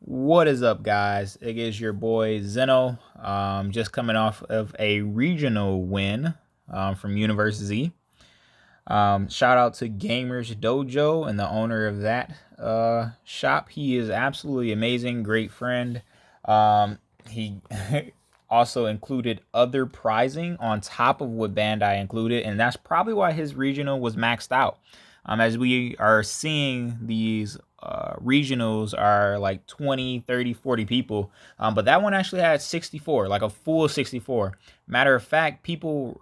What is up, guys? It is your boy Zeno. Just coming off of a regional win from University. Shout out to Gamers Dojo and the owner of that shop. He is absolutely amazing, great friend. He also included other prizing on top of what Bandai included, and that's probably why his regional was maxed out. As we are seeing, these regionals are like 20, 30, 40 people, but that one actually had 64, like a full 64. Matter of fact, people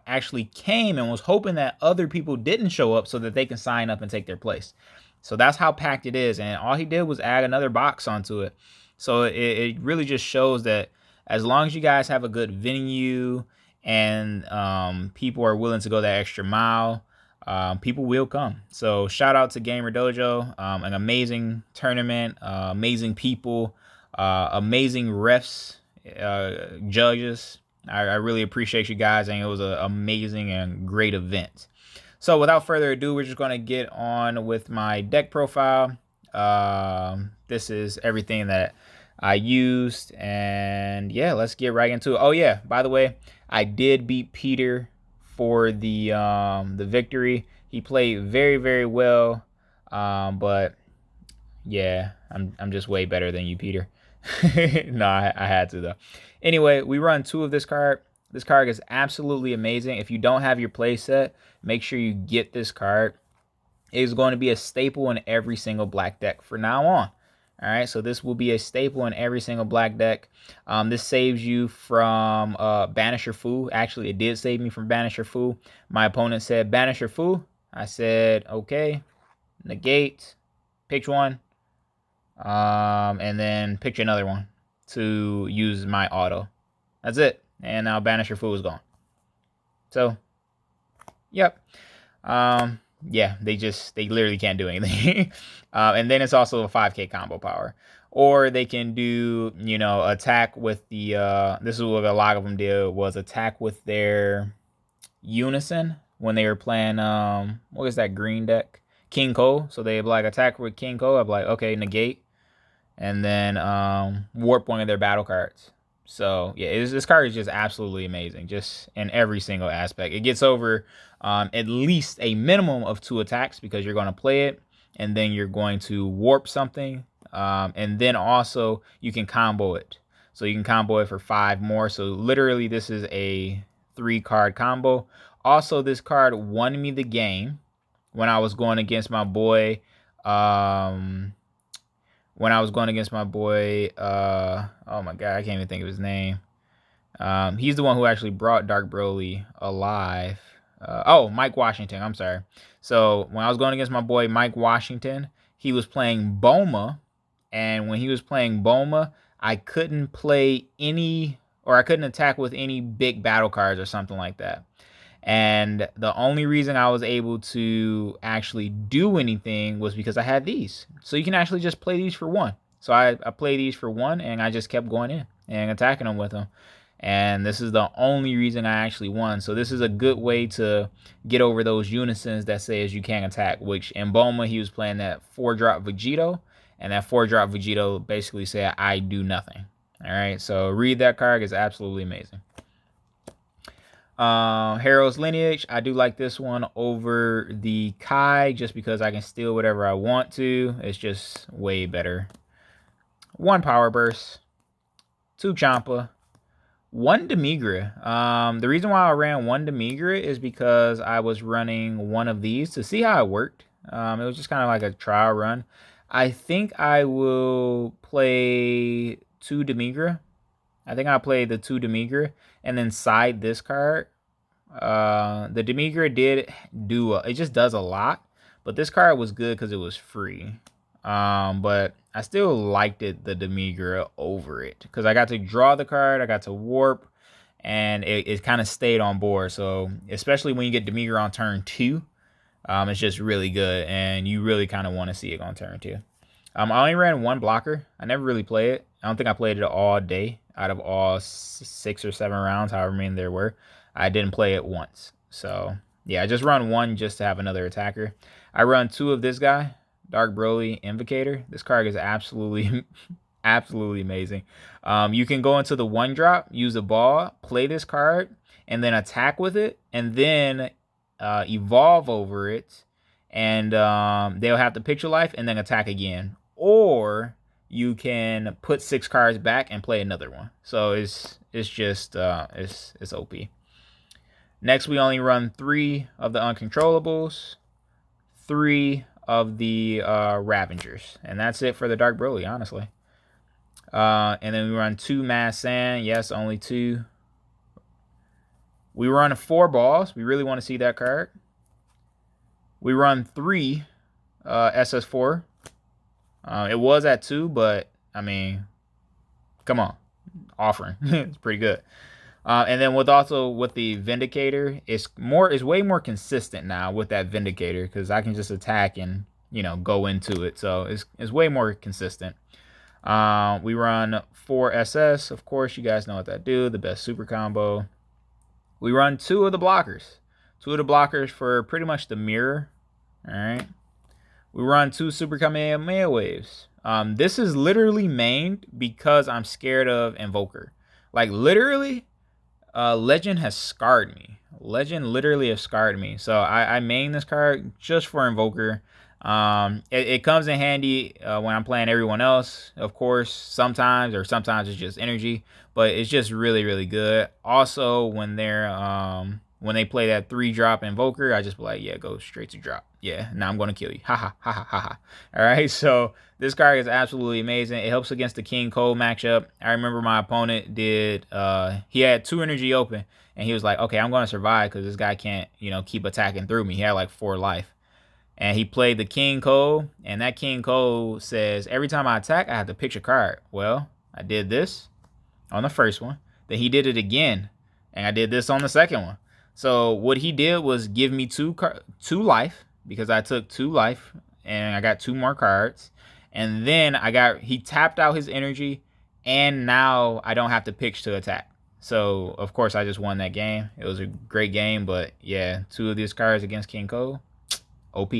actually came and was hoping that other people didn't show up so that they can sign up and take their place. So that's how packed it is, and all he did was add another box onto it. So it really just shows that as long as you guys have a good venue and people are willing to go that extra mile, people will come. So shout out to Gamer Dojo, an amazing tournament, amazing people, amazing refs, judges. I really appreciate you guys, and it was an amazing and great event. So without further ado, we're just going to get on with my deck profile. This is everything that I used, and yeah, let's get right into it. Oh yeah, by the way, I did beat Peter for the victory. He played very, very well, but yeah, I'm just way better than you, Peter. No, I had to though. Anyway, we run 2 of this card. This card is absolutely amazing. If you don't have your play set, make sure you get this card. It is going to be a staple in every single black deck from now on. All right, so this will be a staple in every single black deck. This saves you from Banisher Fu. Actually, it did save me from Banisher Fu. My opponent said Banisher Fu. I said, okay, negate, pick one, and then pick another one to use my auto. That's it. And now Banisher Fu is gone. So, yep. Yeah, they literally can't do anything. And then it's also a 5k combo power. Or they can do, attack with the, this is what a lot of them did, was attack with their unison when they were playing, what is that green deck? King Cole. So they like attack with King Cole. I'm like, okay, negate. And then warp one of their battle cards. So yeah, this card is just absolutely amazing, just in every single aspect. It gets over at least a minimum of 2 attacks because you're going to play it, and then you're going to warp something, and then also you can combo it. So you can combo it for 5 more. So literally, this is a 3-card combo. Also, this card won me the game when I was going against my boy. When I was going against my boy, oh my god, I can't even think of his name. He's the one who actually brought Dark Broly alive. Oh, Mike Washington, I'm sorry. So when I was going against my boy Mike Washington, he was playing Boma, and when he was playing Boma, I couldn't play any, or I couldn't attack with any big battle cards or something like that. And the only reason I was able to actually do anything was because I had these. So you can actually just play these for 1. So I play these for 1, and I just kept going in and attacking them with them. And this is the only reason I actually won. So this is a good way to get over those unisons that says you can't attack, which in Boma, he was playing that 4-drop Vegito, and that 4-drop Vegito basically said, I do nothing. All right, so read that card. It's absolutely amazing. Hero's Lineage, I do like this one over the Kai just because I can steal whatever I want to. It's just way better. 1 Power Burst, 2 Champa, 1 Demigra. The reason why I ran 1 Demigra is because I was running one of these to see how it worked. It was just kind of like a trial run. I think I will play 2 Demigra. I think I'll play the 2 Demigra and then side this card. The Demigra did do, it just does a lot, but this card was good because it was free. But I still liked it, the Demigra over it, because I got to draw the card, I got to warp, and it kind of stayed on board. So especially when you get Demigra on turn 2, it's just really good, and you really kind of want to see it on turn 2. I only ran 1 blocker. I never really played it. I don't think I played it all day out of all 6 or 7 rounds, however many there were. I didn't play it once. So yeah, I just run 1 just to have another attacker. I run 2 of this guy Dark Broly Invocator. This card is absolutely, absolutely amazing. You can go into the 1-drop, use a ball, play this card, and then attack with it, and then evolve over it, and they'll have the picture life, and then attack again. Or you can put 6 cards back and play another one. So it's just it's OP. Next, we only run 3 of the uncontrollables, 3 of the Ravengers, and that's it for the Dark Broly, honestly. And then we run 2 Mass Sand. Yes, only 2. We run 4 balls. We really want to see that card. We run 3 SS4. It was at 2, but I mean, come on, offering. It's pretty good. And then with the Vindicator, it's way more consistent now with that Vindicator, because I can just attack and go into it. So it's way more consistent. We run 4 SS. Of course, you guys know what that do. The best super combo. We run 2 of the blockers. 2 of the blockers for pretty much the mirror. All right. We run 2 Super Kamehameha waves. This is literally mained because I'm scared of Invoker. Like, literally, Legend has scarred me. Legend literally has scarred me. So I main this card just for Invoker. It comes in handy when I'm playing everyone else, of course, sometimes it's just energy, but it's just really, really good. Also, when they play that 3-drop Invoker, I just be like, yeah, go straight to drop. Yeah, now I'm going to kill you. Ha ha ha ha ha. All right, so this card is absolutely amazing. It helps against the King Cole matchup. I remember my opponent he had 2 energy open, and he was like, okay, I'm going to survive because this guy can't, keep attacking through me. He had like 4 life. And he played the King Cole, and that King Cole says, every time I attack, I have to pitch a card. Well, I did this on the first one. Then he did it again, and I did this on the second one. So what he did was give me 2 life, because I took 2 life, and I got 2 more cards. And then he tapped out his energy, and now I don't have to pitch to attack. So, of course, I just won that game. It was a great game, but yeah, 2 of these cards against King Cole. OP.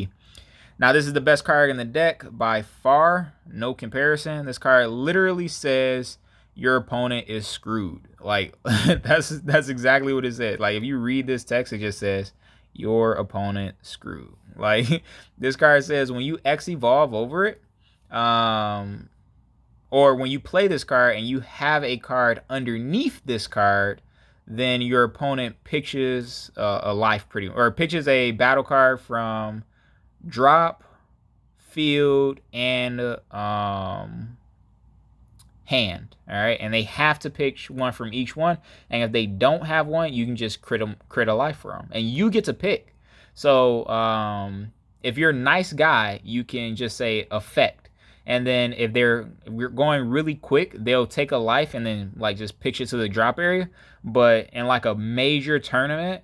Now, this is the best card in the deck by far. No comparison. This card literally says your opponent is screwed. Like, that's exactly what it said. Like, if you read this text, it just says your opponent screwed. Like, this card says when you X evolve over it, or when you play this card and you have a card underneath this card, then your opponent pitches a life pitches a battle card from drop, field, and hand. All right, and they have to pitch one from each one. And if they don't have one, you can just crit a life for them, and you get to pick. So if you're a nice guy, you can just say effect. And then if we're going really quick, they'll take a life and then like just pitch it to the drop area. But in like a major tournament,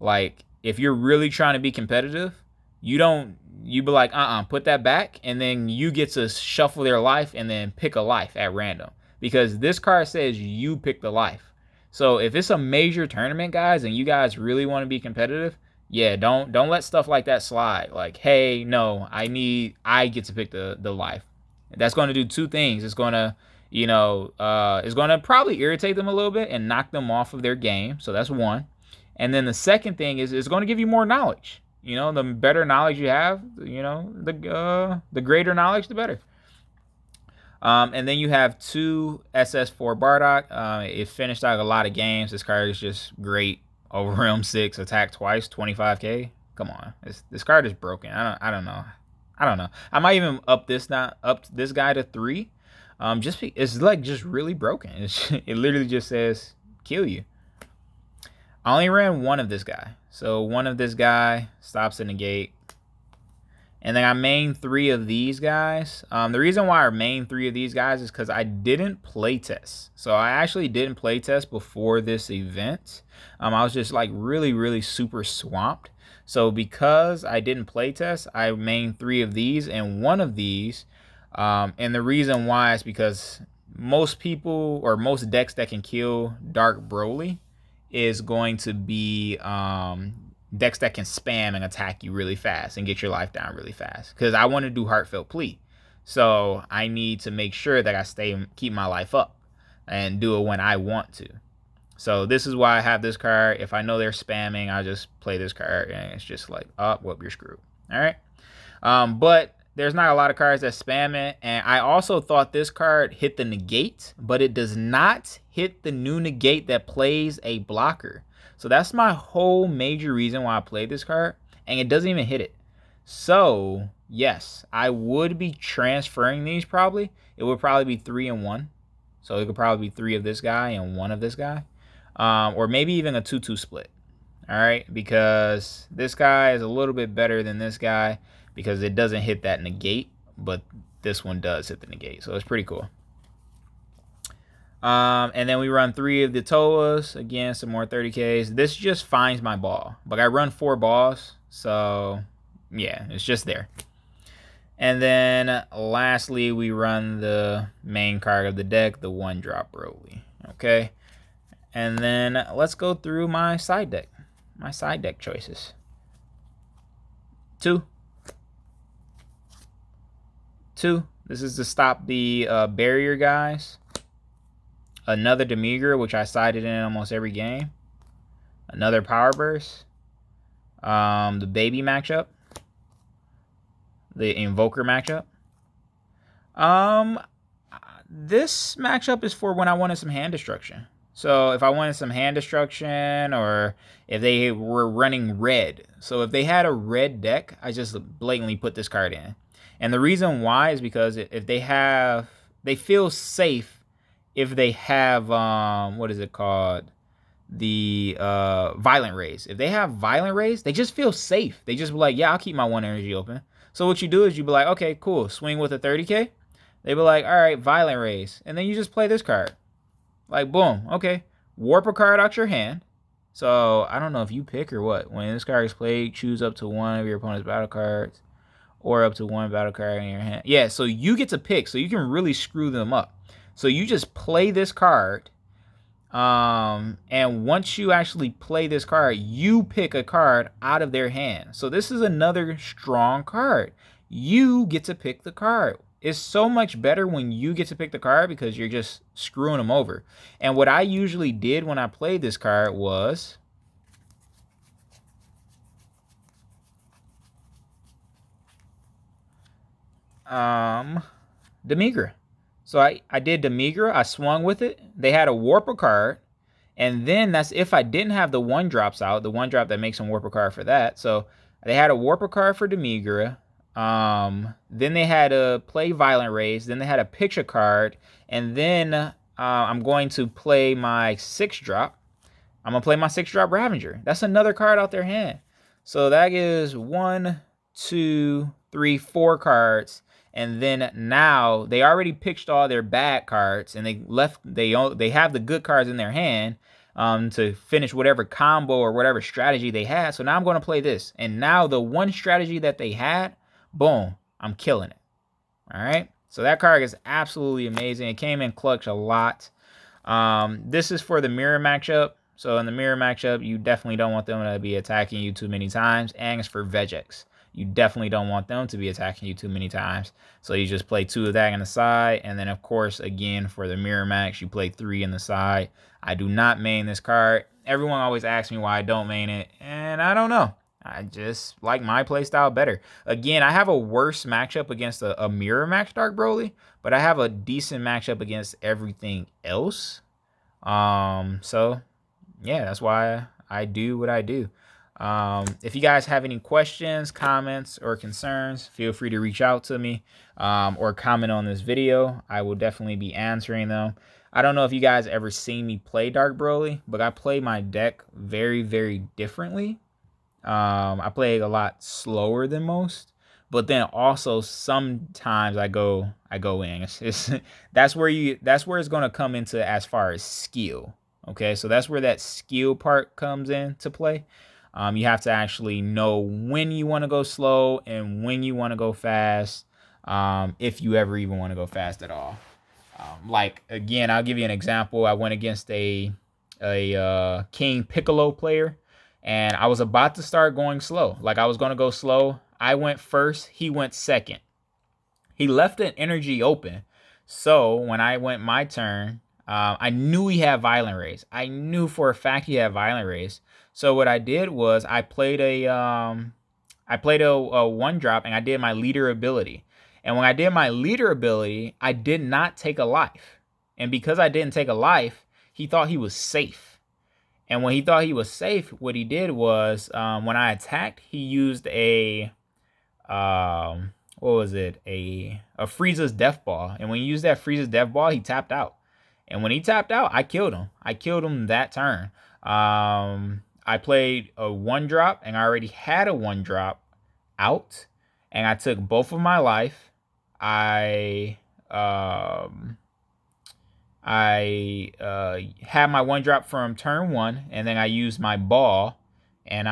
like if you're really trying to be competitive, you be like, put that back, and then you get to shuffle their life and then pick a life at random, because this card says you pick the life. So if it's a major tournament, guys, and you guys really want to be competitive, yeah, don't let stuff like that slide. Like, hey, no, I get to pick the life. That's going to do 2 things. It's going to, it's going to probably irritate them a little bit and knock them off of their game. So that's one. And then the second thing is it's going to give you more knowledge. The better knowledge you have, the greater knowledge, the better. And then you have 2 SS4 Bardock. It finished out a lot of games. This card is just great. Overwhelm 6, attack twice, 25k. Come on, this card is broken. I don't know. I might even up this guy to 3. It's like just really broken. It literally just says kill you. I only ran 1 of this guy. So 1 of this guy stops in the gate. And then I main 3 of these guys. The reason why I main 3 of these guys is because I didn't play test. So I actually didn't play test before this event. I was just like really, really super swamped. So because I didn't play test, I main 3 of these and 1 of these. And the reason why is because most people or most decks that can kill Dark Broly is going to be decks that can spam and attack you really fast and get your life down really fast. Because I want to do Heartfelt Plea. So I need to make sure that I keep my life up and do it when I want to. So this is why I have this card. If I know they're spamming, I'll just play this card, and it's just like, oh, well, you're screwed. All right. But there's not a lot of cards that spam it. And I also thought this card hit the negate, but it does not hit the new negate that plays a blocker. So that's my whole major reason why I played this card, and it doesn't even hit it. So yes, I would be transferring these probably. It would probably be 3 and 1. So it could probably be 3 of this guy and 1 of this guy. Or maybe even a 2-2 split. All right, because this guy is a little bit better than this guy because it doesn't hit that negate, but this one does hit the negate. So it's pretty cool. And then we run 3 of the Toas. Again, some more 30Ks. This just finds my ball. But I run 4 balls. So, yeah, it's just there. And then, lastly, we run the main card of the deck, the 1-drop Broly. Okay? And then, let's go through my side deck. My side deck choices. 2. This is to stop the barrier guys. Another Demigra, which I sided in almost every game. Another Power Burst. The Baby matchup. The Invoker matchup. This matchup is for when I wanted some hand destruction. So if I wanted some hand destruction, or if they were running red. So if they had a red deck, I just blatantly put this card in. And the reason why is because if they feel safe if they have, what is it called? The Violent Rays. If they have Violent Rays, they just feel safe. They just be like, yeah, I'll keep my 1 energy open. So what you do is you be like, okay, cool, swing with a 30K. They be like, all right, Violent Rays. And then you just play this card. Like, boom, okay. Warp a card out your hand. So, I don't know if you pick or what. When this card is played, choose up to 1 of your opponent's battle cards. Or up to 1 battle card in your hand. Yeah, so you get to pick. So you can really screw them up. So you just play this card. And once you actually play this card, you pick a card out of their hand. So this is another strong card. You get to pick the card. It's so much better when you get to pick the card because you're just screwing them over. And what I usually did when I played this card was Demigra. So I did Demigra. I swung with it. They had a Warper card. And then that's if I didn't have the 1-drops out. The 1-drop that makes them Warper card for that. So they had a Warper card for Demigra. Then they had to play Violent Rays. Then they had a picture card. And then I'm going to play my 6-drop. I'm going to play my 6-drop Ravager. That's another card out their hand. So that is 1, 2, 3, 4 cards. And then now they already pitched all their bad cards, and they have the good cards in their hand to finish whatever combo or whatever strategy they had. So now I'm going to play this. And now the one strategy that they had, boom, I'm killing it. All right. So that card is absolutely amazing. It came in clutch a lot. This is for the mirror matchup. So in the mirror matchup, you definitely don't want them to be attacking you too many times. And it's for Vegex. You definitely don't want them to be attacking you too many times. So you just play 2 of that on the side. And then, of course, again, for the mirror max, you play 3 in the side. I do not main this card. Everyone always asks me why I don't main it. And I don't know. I just like my playstyle better. Again, I have a worse matchup against a mirror max Dark Broly. But I have a decent matchup against everything else. So, yeah, that's why I do what I do. If you guys have any questions, comments, or concerns, feel free to reach out to me or comment on this video. I will definitely be answering them. I don't know if you guys ever seen me play Dark Broly, but I play my deck very, very differently. I play a lot slower than most, but then also sometimes I go in. That's where it's gonna come into as far as skill. Okay, so that's where that skill part comes into play. You have to actually know when you want to go slow and when you want to go fast, if you ever even want to go fast at all. Like, again, I'll give you an example. I went against a King Piccolo player, and I was about to start going slow. Like I was going to go slow. I went first. He went second. He left an energy open. So when I went my turn, I knew he had Violent Rays. I knew for a fact he had Violent Rays. So what I did was I played a one drop and I did my leader ability. And when I did my leader ability, I did not take a life. And because I didn't take a life, he thought he was safe. And when he thought he was safe, what he did was when I attacked, he used a what was it? A Frieza's Death Ball. And when he used that Frieza's Death Ball, he tapped out. And when he tapped out, I killed him. I killed him that turn. I played a one drop, and I already had a one drop out, and I took both of my life. I had my one drop from turn one, and then I used my ball, and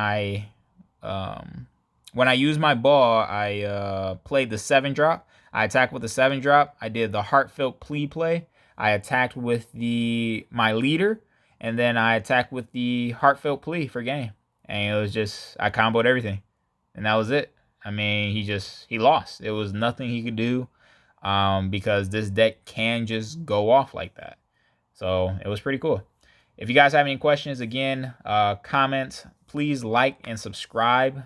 when I used my ball, I played the 7 drop. I attacked with the 7 drop. I did the heartfelt plea play. I attacked with my leader, and then I attacked with the heartfelt plea for game. And it was just, I comboed everything, and that was it. I mean, he lost. It was nothing he could do, because this deck can just go off like that. So it was pretty cool. If you guys have any questions, again, comment. Please like and subscribe,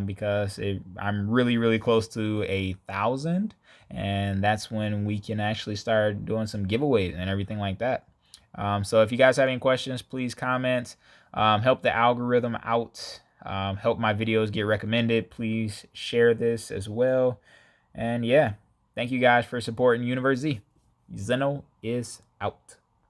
because I'm really, really close to 1,000. And that's when we can actually start doing some giveaways and everything like that. So if you guys have any questions, please comment. Help the algorithm out. Help my videos get recommended. Please share this as well. And yeah, thank you guys for supporting Universe Z. Zeno is out.